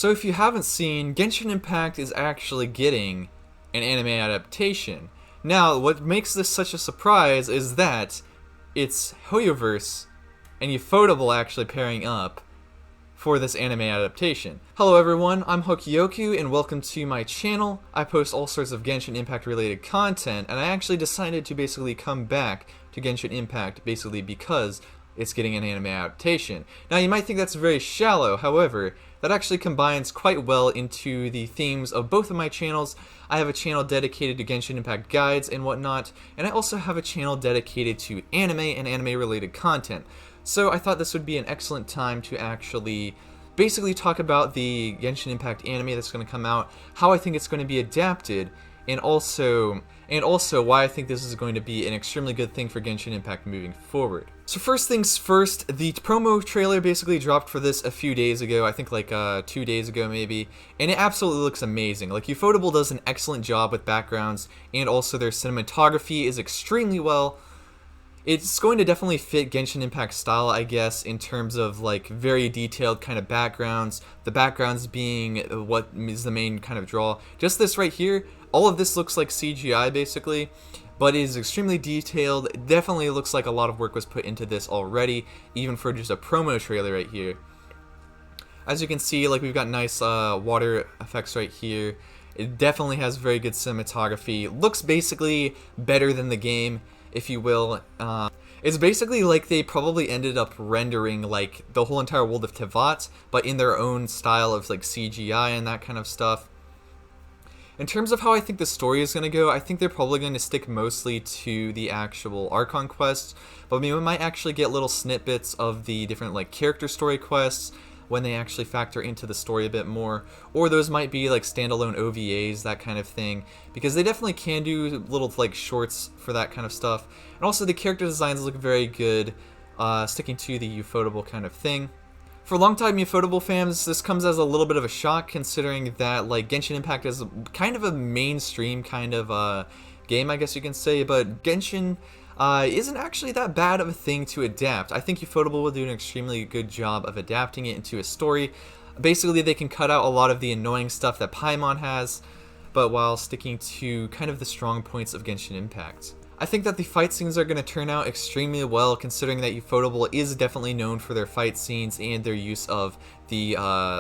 So if you haven't seen, Genshin Impact is actually getting an anime adaptation. Now, what makes this such a surprise is that it's Hoyoverse and Ufotable actually pairing up for this anime adaptation. Hello everyone, I'm Hokyoku and welcome to my channel. I post all sorts of Genshin Impact related content, and I actually decided to basically come back to Genshin Impact basically because it's getting an anime adaptation. Now you might think that's very shallow, however, that actually combines quite well into the themes of both of my channels. I have a channel dedicated to Genshin Impact guides and whatnot, and I also have a channel dedicated to anime and anime related content. So I thought this would be an excellent time to actually basically talk about the Genshin Impact anime that's going to come out, how I think it's going to be adapted, and also why I think this is going to be an extremely good thing for Genshin Impact moving forward. So first things first, the promo trailer basically dropped for this a few days ago, I think like 2 days ago maybe, and it absolutely looks amazing. Like, Ufotable does an excellent job with backgrounds, and also their cinematography is extremely well. It's going to definitely fit Genshin Impact style, I guess, in terms of like very detailed kind of backgrounds, the backgrounds being what is the main kind of draw. Just this right here, all of this looks like CGI basically, but it is extremely detailed. It definitely looks like a lot of work was put into this already, even for just a promo trailer right here. As you can see, like, we've got nice water effects right here. It definitely has very good cinematography. Looks basically better than the game, if you will. It's basically like they probably ended up rendering like the whole entire world of Tevat, but in their own style of like CGI and that kind of stuff. In terms of how I think the story is going to go, I think they're probably going to stick mostly to the actual Archon quests, but we might actually get little snippets of the different like character story quests when they actually factor into the story a bit more, or those might be like standalone OVAs, that kind of thing, because they definitely can do little like shorts for that kind of stuff. And also the character designs look very good, sticking to the Ufotable kind of thing. For longtime Ufotable fans, this comes as a little bit of a shock, considering that like Genshin Impact is kind of a mainstream kind of game, I guess you can say, but Genshin isn't actually that bad of a thing to adapt. I think Ufotable will do an extremely good job of adapting it into a story. Basically, they can cut out a lot of the annoying stuff that Paimon has, but while sticking to kind of the strong points of Genshin Impact. I think that the fight scenes are going to turn out extremely well, considering that Ufotable is definitely known for their fight scenes and their use of the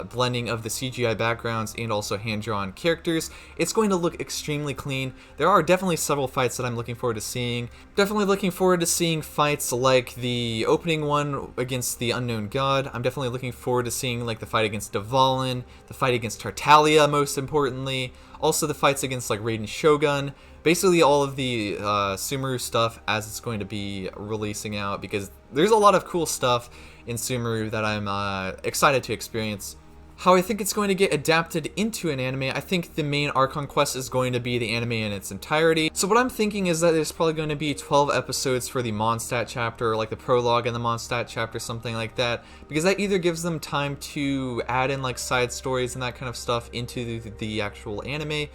blending of the CGI backgrounds and also hand-drawn characters. It's going to look extremely clean. There are definitely several fights that I'm looking forward to seeing. Definitely looking forward to seeing fights like the opening one against the Unknown God. I'm definitely looking forward to seeing like the fight against Dvalin, the fight against Tartaglia most importantly, also the fights against like Raiden Shogun. Basically all of the Sumeru stuff as it's going to be releasing out, because there's a lot of cool stuff in Sumeru that I'm excited to experience. How I think it's going to get adapted into an anime, I think the main Archon quest is going to be the anime in its entirety. So what I'm thinking is that there's probably going to be 12 episodes for the Mondstadt chapter, or like the prologue and the Mondstadt chapter, something like that, because that either gives them time to add in like side stories and that kind of stuff into the actual anime,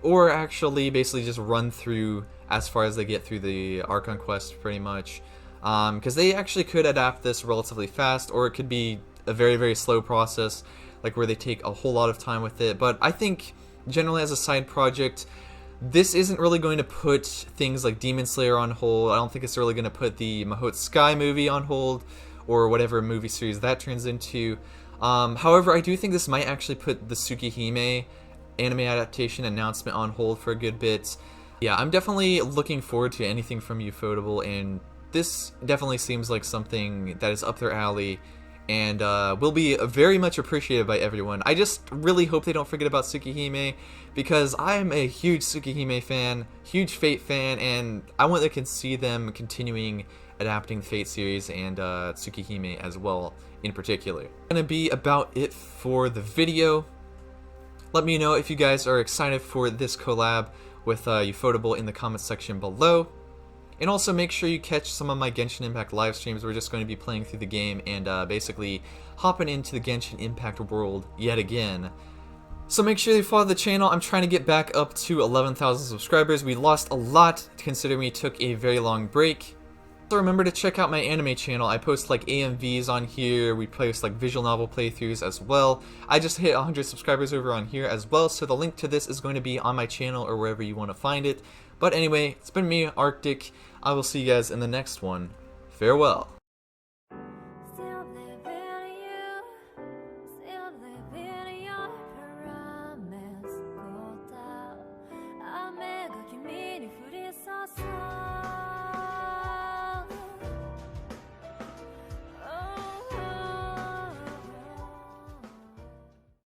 or actually basically just run through as far as they get through the Archon quest pretty much. Because they actually could adapt this relatively fast, or it could be a very, very slow process, like where they take a whole lot of time with it. But I think generally as a side project, this isn't really going to put things like Demon Slayer on hold. I don't think it's really going to put the Mahot Sky movie on hold, or whatever movie series that turns into. However, I do think this might actually put the Tsukihime anime adaptation announcement on hold for a good bit. Yeah, I'm definitely looking forward to anything from Ufotable, and this definitely seems like something that is up their alley and will be very much appreciated by everyone. I just really hope they don't forget about Tsukihime, because I'm a huge Tsukihime fan, huge Fate fan, and I want to see them continuing adapting the Fate series and Tsukihime as well in particular. That's gonna be about it for the video. Let me know if you guys are excited for this collab with Ufotable in the comments section below. And also make sure you catch some of my Genshin Impact live streams. We're just going to be playing through the game and basically hopping into the Genshin Impact world yet again. So make sure you follow the channel. I'm trying to get back up to 11,000 subscribers. We lost a lot considering we took a very long break. So remember to check out my anime channel. I post like AMVs on here. We post like visual novel playthroughs as well. I just hit 100 subscribers over on here as well, so the link to this is going to be on my channel or wherever you want to find it. But anyway, it's been me, Arctic. I will see you guys in the next one. Farewell.